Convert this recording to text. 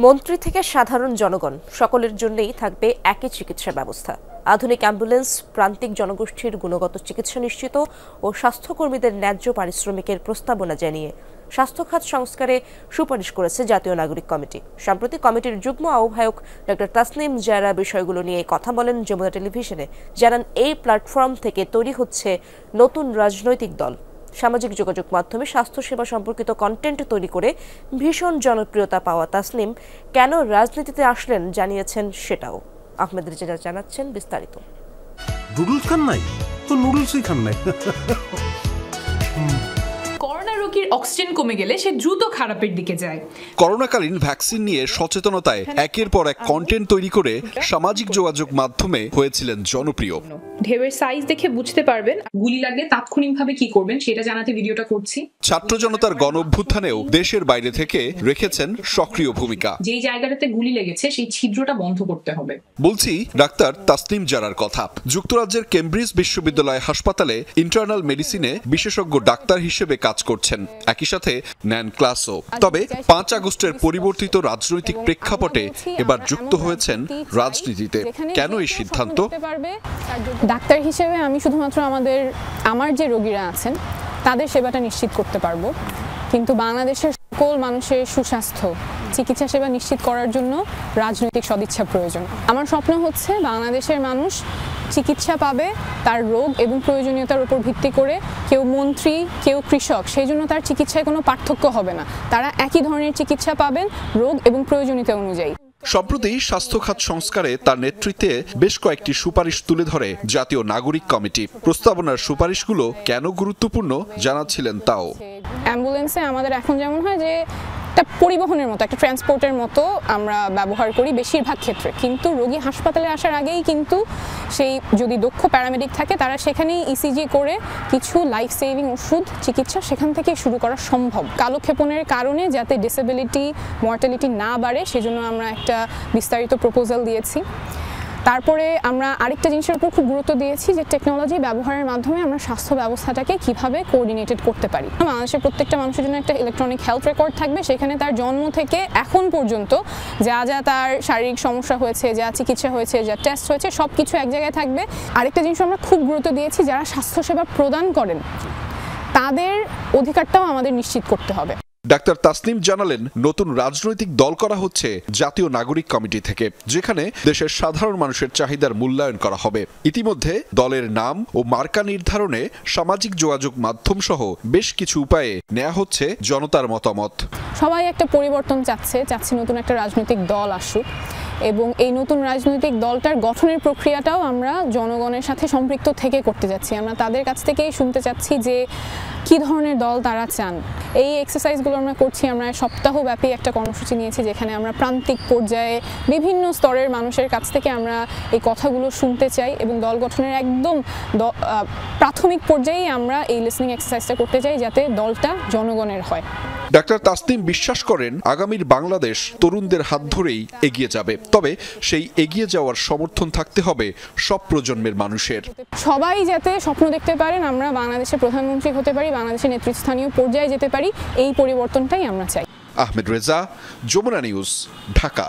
মন্ত্রী থেকে সাধারণ জনগণ সকলের জন্যই থাকবে একই চিকিৎসা ব্যবস্থা। আধুনিক অ্যাম্বুলেন্স, প্রান্তিক জনগোষ্ঠীর গুণগত চিকিৎসা নিশ্চিত ও স্বাস্থ্যকর্মীদের ন্যায্য পারিশ্রমিকের প্রস্তাবনা জানিয়ে স্বাস্থ্য খাত সংস্কারে সুপারিশ করেছে জাতীয় নাগরিক কমিটি। সম্প্রতি কমিটির যুগ্ম আহ্বায়ক ডক্টর তাসনিম জারা বিষয়গুলো নিয়ে কথা বলেন যমুনা টেলিভিশনে। জানান, এই প্ল্যাটফর্ম থেকে তৈরি হচ্ছে নতুন রাজনৈতিক দল। সামাজিক যোগাযোগ মাধ্যমে স্বাস্থ্যসেবা সম্পর্কিত কন্টেন্ট তৈরি করে ভীষণ জনপ্রিয়তা পাওয়া তাসনিম কেন রাজনীতিতে আসলেন জানিয়েছেন সেটাও। আহমেদ রেজা জানাচ্ছেন বিস্তারিত। নুডলস খান নাই তো নুডলসই খান নাই। করোনা রোগীর অক্সিজেন কমে গেলে সে দ্রুত খারাপের দিকে যায়। করোনাকালীন ভ্যাকসিন নিয়ে সচেতনতায় একের পর এক কন্টেন্ট তৈরি করে সামাজিক যোগাযোগ মাধ্যমে হয়েছিলেন জনপ্রিয়। ঢেউয়ের সাইজ দেখে বুঝতে পারবেন গুলি লাগলে তাৎক্ষণিকভাবে কি করবেন সেটা জানাতে ভিডিওটা করছি। ছাত্র জনতার গণ অভ্যুত্থানেও দেশের বাইরে থেকে রেখেছেন সক্রিয় ভূমিকা। যেই জায়গাটাতে গুলি লেগেছে সেই ছিদ্রটা বন্ধ করতে হবে। বলছি ডাক্তার তাসনিম জারার কথা। যুক্তরাজ্যের কেমব্রিজ বিশ্ববিদ্যালয় হাসপাতালে ইন্টারনাল মেডিসিনে বিশেষজ্ঞ ডাক্তার হিসেবে কাজ করছেন, একই সাথে নেন ক্লাসও। তবে 5 আগস্টের পরিবর্তিত রাজনৈতিক প্রেক্ষাপটে এবার যুক্ত হয়েছেন রাজনীতিতে। কেন এই সিদ্ধান্ত? ডাক্তার হিসেবে আমি শুধুমাত্র আমার যে রোগীরা আছেন তাদের সেবাটা নিশ্চিত করতে পারবো, কিন্তু বাংলাদেশের সকল মানুষের সুস্বাস্থ্য চিকিৎসা সেবা নিশ্চিত করার জন্য রাজনৈতিক সদিচ্ছা প্রয়োজন। আমার স্বপ্ন হচ্ছে বাংলাদেশের মানুষ চিকিৎসা পাবে তার রোগ এবং প্রয়োজনীয়তার উপর ভিত্তি করে। কেউ মন্ত্রী, কেউ কৃষক, সেই জন্য তার চিকিৎসায় কোনো পার্থক্য হবে না। তারা একই ধরনের চিকিৎসা পাবেন রোগ এবং প্রয়োজনীয়তা অনুযায়ী। সম্প্রতি স্বাস্থ্য খাত সংস্কারে তার নেতৃত্বে বেশ কয়েকটি সুপারিশ তুলে ধরে জাতীয় নাগরিক কমিটি। প্রস্তাবনার সুপারিশগুলো কেন গুরুত্বপূর্ণ জানাচ্ছিলেন তাও। অ্যাম্বুলেন্সে আমাদের এখন যেমন হয় যে একটা পরিবহনের মতো, একটা ট্রান্সপোর্টের মতো আমরা ব্যবহার করি বেশিরভাগ ক্ষেত্রে, কিন্তু রোগী হাসপাতালে আসার আগেই কিন্তু সেই যদি দক্ষ প্যারামেডিক থাকে তারা সেখানেই ইসিজি করে কিছু লাইফ সেভিং ওষুধ চিকিৎসা সেখান থেকে শুরু করা সম্ভব। কালক্ষেপণের কারণে যাতে ডিসেবিলিটি, মর্টালিটি না বাড়ে সেজন্য আমরা একটা বিস্তারিত প্রপোজাল দিয়েছি। তারপরে আমরা আরেকটা জিনিসের উপর খুব গুরুত্ব দিয়েছি যে টেকনোলজি ব্যবহারের মাধ্যমে আমরা স্বাস্থ্য ব্যবস্থাটাকে কিভাবে কোঅর্ডিনেটেড করতে পারি। বাংলাদেশের প্রত্যেকটা মানুষের জন্য একটা ইলেকট্রনিক হেলথ রেকর্ড থাকবে, সেখানে তার জন্ম থেকে এখন পর্যন্ত যা যা তার শারীরিক সমস্যা হয়েছে, যা চিকিৎসা হয়েছে, যা টেস্ট হয়েছে সব কিছু এক জায়গায় থাকবে। আরেকটা জিনিস আমরা খুব গুরুত্ব দিয়েছি, যারা স্বাস্থ্যসেবা প্রদান করেন তাদের অধিকারটাও আমাদের নিশ্চিত করতে হবে। ডাক্তার তাসনিম জানালেন, নতুন রাজনৈতিক দল করা হচ্ছে জাতীয় নাগরিক কমিটি থেকে, যেখানে দেশের সাধারণ মানুষের চাহিদার মূল্যায়ন করা হবে। ইতিমধ্যে দলের নাম ও মার্কা নির্ধারণে সামাজিক যোগাযোগ মাধ্যম সহ বেশ কিছু উপায়ে নেওয়া হচ্ছে জনতার মতামত। সবাই একটা পরিবর্তন চাচ্ছে নতুন একটা রাজনৈতিক দল আসুক, এবং এই নতুন রাজনৈতিক দলটার গঠনের প্রক্রিয়াটাও আমরা জনগণের সাথে সম্পৃক্ত থেকে করতে যাচ্ছি। আমরা তাদের কাছ থেকেই শুনতে চাচ্ছি যে কী ধরনের দল তারা চান। এই এক্সারসাইজগুলো আমরা করছি। আমরা সপ্তাহব্যাপী একটা কর্মসূচি নিয়েছি যেখানে আমরা প্রান্তিক পর্যায়ে বিভিন্ন স্তরের মানুষের কাছ থেকে আমরা এই কথাগুলো শুনতে চাই, এবং দল গঠনের একদম প্রাথমিক পর্যায়েই আমরা এই লিসনিং এক্সারসাইজটা করতে চাই যাতে দলটা জনগণের হয়। ডাক্তার তাসনিম বিশ্বাস করেন আগামীর বাংলাদেশ তরুণদের হাত ধরেই এগিয়ে যাবে, তবে সেই এগিয়ে যাওয়ার সমর্থন থাকতে হবে সব প্রজন্মের মানুষের। সবাই যাতে স্বপ্ন দেখতে পারেন আমরা বাংলাদেশের প্রধানমন্ত্রী হতে পারি, বাংলাদেশের নেতৃস্থানীয় পর্যায়ে যেতে পারি, এই পরিবর্তনটাই আমরা চাই। আহমেদ রেজা, যমুনা নিউজ, ঢাকা।